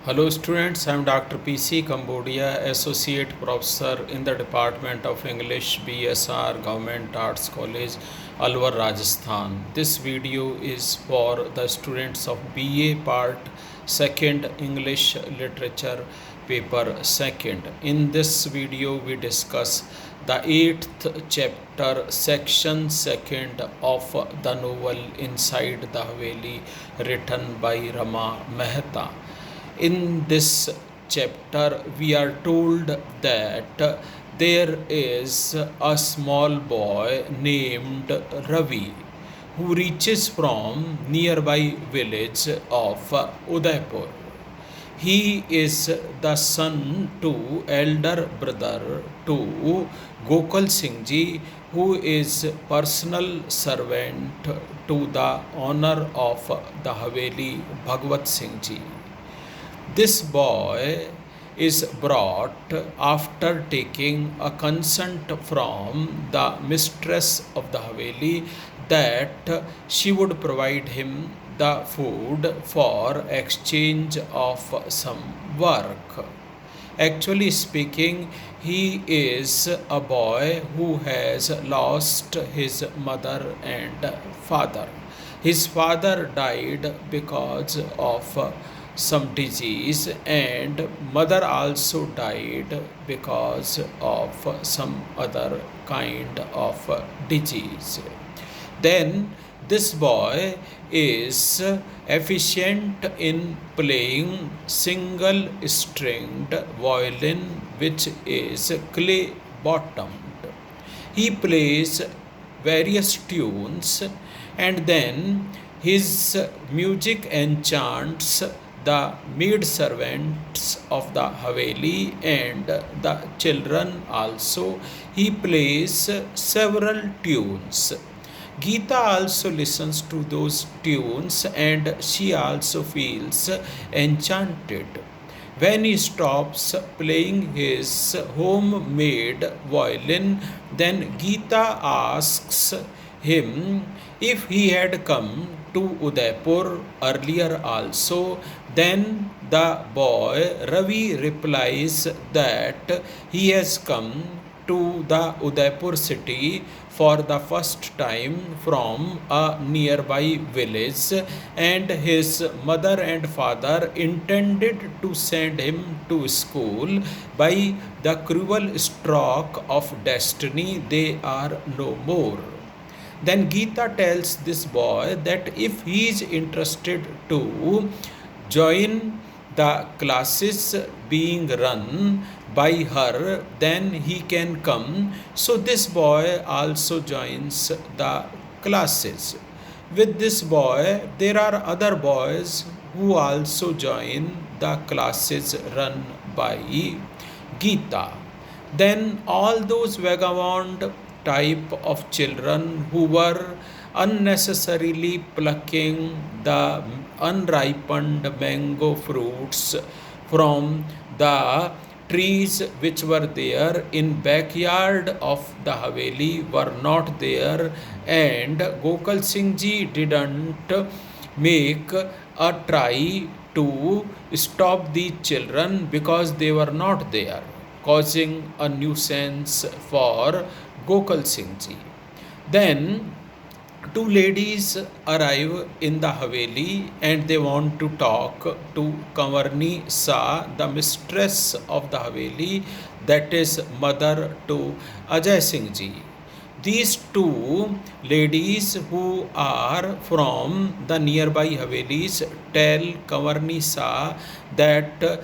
Hello students, I am Dr. PC Cambodia, Associate Professor in the Department of English, BSR, Government Arts College, Alwar, Rajasthan. This video is for the students of BA Part 2nd English Literature Paper 2nd. In this video we discuss the 8th chapter, section 2nd of the novel Inside the Haveli, written by Rama Mehta. In this chapter, we are told that there is a small boy named Ravi who reaches from nearby village of Udaipur. He is the son to elder brother to Gokul Singh Ji, who is personal servant to the owner of the Haveli, Bhagwat Singh Ji. This boy is brought after taking a consent from the mistress of the Haveli that she would provide him the food for exchange of some work. Actually speaking, he is a boy who has lost his mother and father. His father died because of some disease, and mother also died because of some other kind of disease. Then this boy is efficient in playing single stringed violin, which is clay bottomed. He plays various tunes, and then his music enchants the maid servants of the Haveli and the children also. He plays several tunes. Geeta also listens to those tunes and she also feels enchanted. When he stops playing his homemade violin, then Geeta asks him if he had come to Udaipur earlier also. Then the boy Ravi replies that he has come to the Udaipur city for the first time from a nearby village, and his mother and father intended to send him to school. By the cruel stroke of destiny, they are no more. Then Geeta tells this boy that if he is interested to join the classes being run by her, then he can come. So this boy also joins the classes. With this boy, there are other boys who also join the classes run by Geeta. Then all those vagabond type of children who were unnecessarily plucking the unripened mango fruits from the trees which were there in backyard of the Haveli were not there, and Gokul Singh Ji didn't make a try to stop these children because they were not there, causing a nuisance for Gokul Singh Ji. Then two ladies arrive in the Haveli and they want to talk to Kamarni Sa, the mistress of the Haveli, that is mother to Ajay Singh Ji. These two ladies who are from the nearby Havelis tell Kamarni Sa that,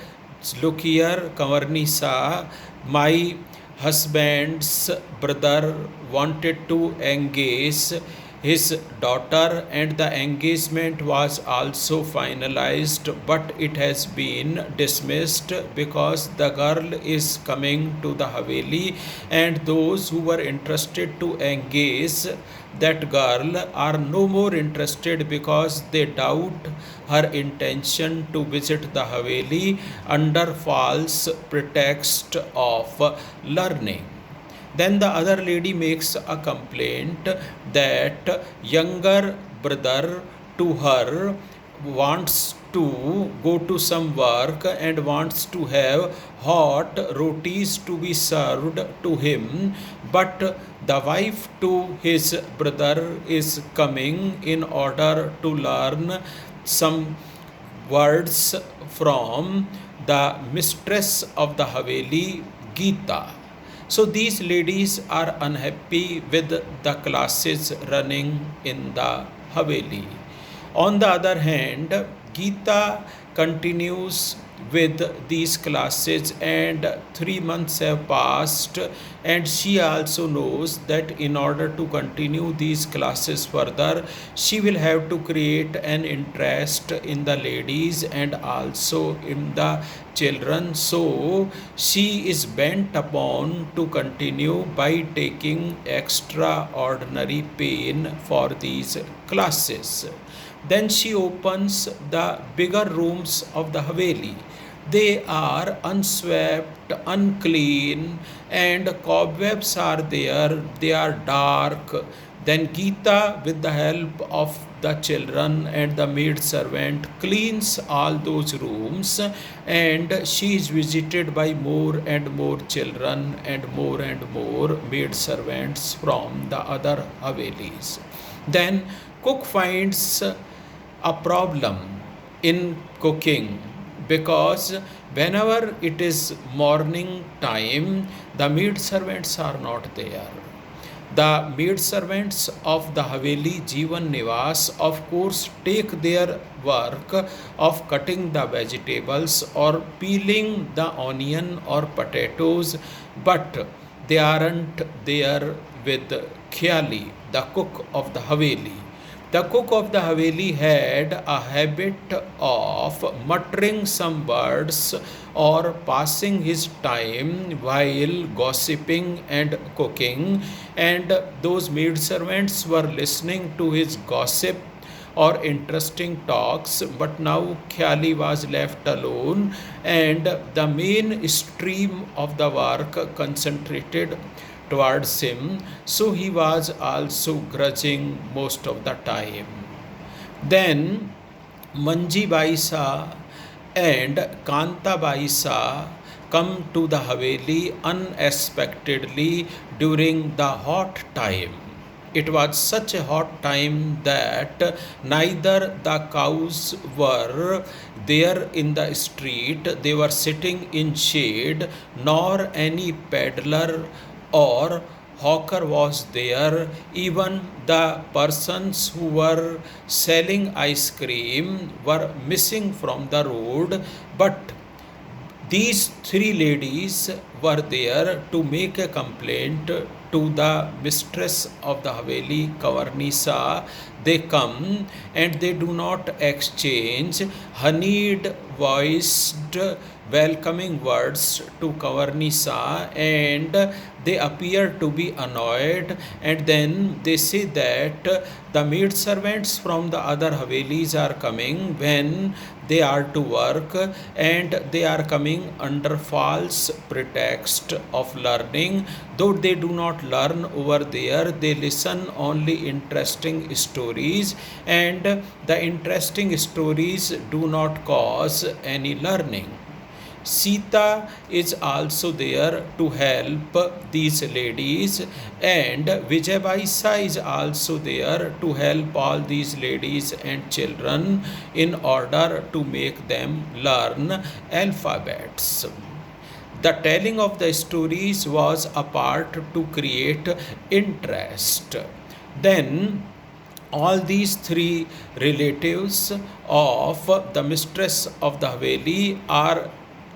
look here, Kamarni Sa, my husband's brother wanted to engage his daughter and the engagement was also finalized, but it has been dismissed because the girl is coming to the Haveli, and those who were interested to engage that girl are no more interested because they doubt her intention to visit the Haveli under false pretext of learning. Then the other lady makes a complaint that younger brother to her wants to go to some work and wants to have hot rotis to be served to him, but the wife to his brother is coming in order to learn some words from the mistress of the Haveli, Gita. So these ladies are unhappy with the classes running in the Haveli. On the other hand, Gita continues with these classes, and 3 months have passed, and she also knows that in order to continue these classes further, she will have to create an interest in the ladies and also in the children. So she is bent upon to continue by taking extraordinary pain for these classes. Then she opens the bigger rooms of the Haveli. They are unswept, unclean, and cobwebs are there. They are dark. Then Gita, with the help of the children and the maid servant, cleans all those rooms, and she is visited by more and more children and more maid servants from the other Havelis. Then cook finds a problem in cooking, because whenever it is morning time, the maid servants are not there. The maid servants of the Haveli Jivan Nivas, of course, take their work of cutting the vegetables or peeling the onion or potatoes, but they aren't there with Khyali, the cook of the Haveli. The cook of the Haveli had a habit of muttering some words or passing his time while gossiping and cooking, and those maid servants were listening to his gossip or interesting talks. But now Khyali was left alone, and the main stream of the work concentrated towards him, so he was also grudging most of the time. Then Manji Baisa and Kanta Baisa come to the Haveli unexpectedly during the hot time. It was such a hot time that neither the cows were there in the street, they were sitting in shade, nor any peddler or hawker was there. Even the persons who were selling ice cream were missing from the road. But these three ladies were there to make a complaint to the mistress of the Haveli, Kavarnisa. They come and they do not exchange honeyed voiced welcoming words to Kavarnisa, and they appear to be annoyed, and then they say that the maid servants from the other Havelis are coming when they are to work, and they are coming under false pretext of learning. Though they do not learn over there, they listen only interesting stories, and the interesting stories do not cause any learning. Sita is also there to help these ladies, and Vijayabaisa is also there to help all these ladies and children in order to make them learn alphabets. The telling of the stories was a part to create interest. Then all these three relatives of the mistress of the Haveli are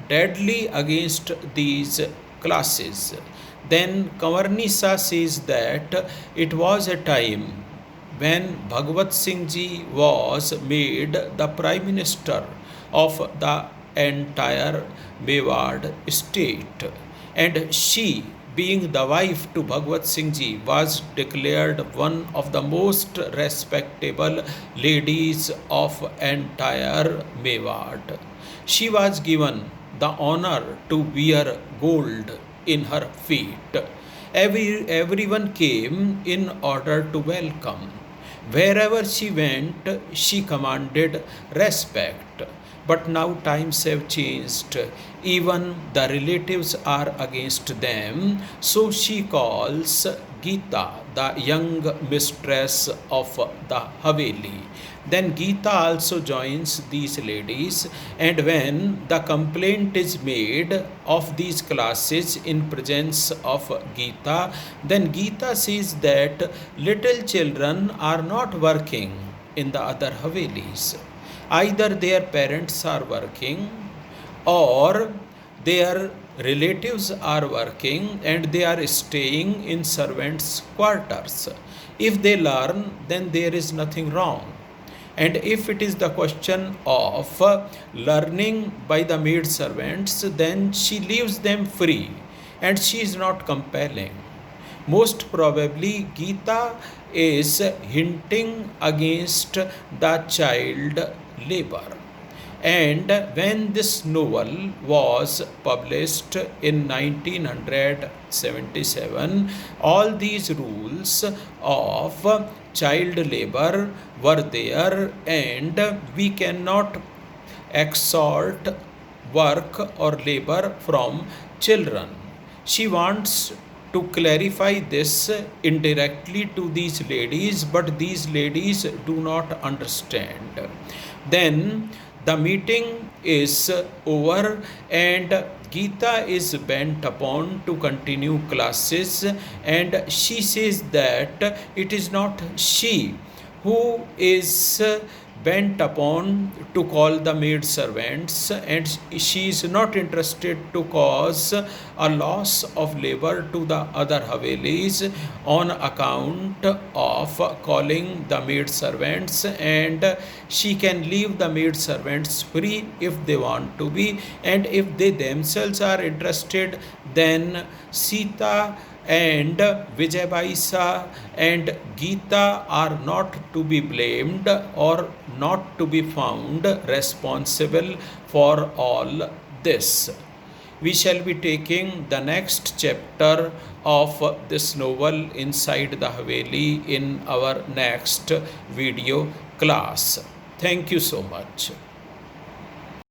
deadly against these classes. Then Kavarnisa says that it was a time when Bhagwat Singh Ji was made the Prime Minister of the entire Mewad state, and she, being the wife to Bhagwat Singh Ji, was declared one of the most respectable ladies of entire Mewad. She was given the honor to wear gold in her feet. Everyone came in order to welcome. Wherever she went, she commanded respect. But now times have changed. Even the relatives are against them. So she calls Gita, the young mistress of the Haveli. Then Gita also joins these ladies, and when the complaint is made of these classes in presence of Gita, then Gita says that little children are not working in the other Havelis. Either their parents are working or their relatives are working and they are staying in servants' quarters. If they learn, then there is nothing wrong. And if it is the question of learning by the maid servants, then she leaves them free and she is not compelling. Most probably, Gita is hinting against the child labor. And when this novel was published in 1977, all these rules of child labor were there, and we cannot extort work or labor from children. She wants to clarify this indirectly to these ladies, but these ladies do not understand. Then the meeting is over and Gita is bent upon to continue classes, and she says that it is not she who is bent upon to call the maid servants, and she is not interested to cause a loss of labor to the other Havelis on account of calling the maid servants, and she can leave the maid servants free if they want to be, and if they themselves are interested, then Sita and Vijayabaisa and Gita are not to be blamed or not to be found responsible for all this. We shall be taking the next chapter of this novel Inside the Haveli in our next video class. Thank you so much.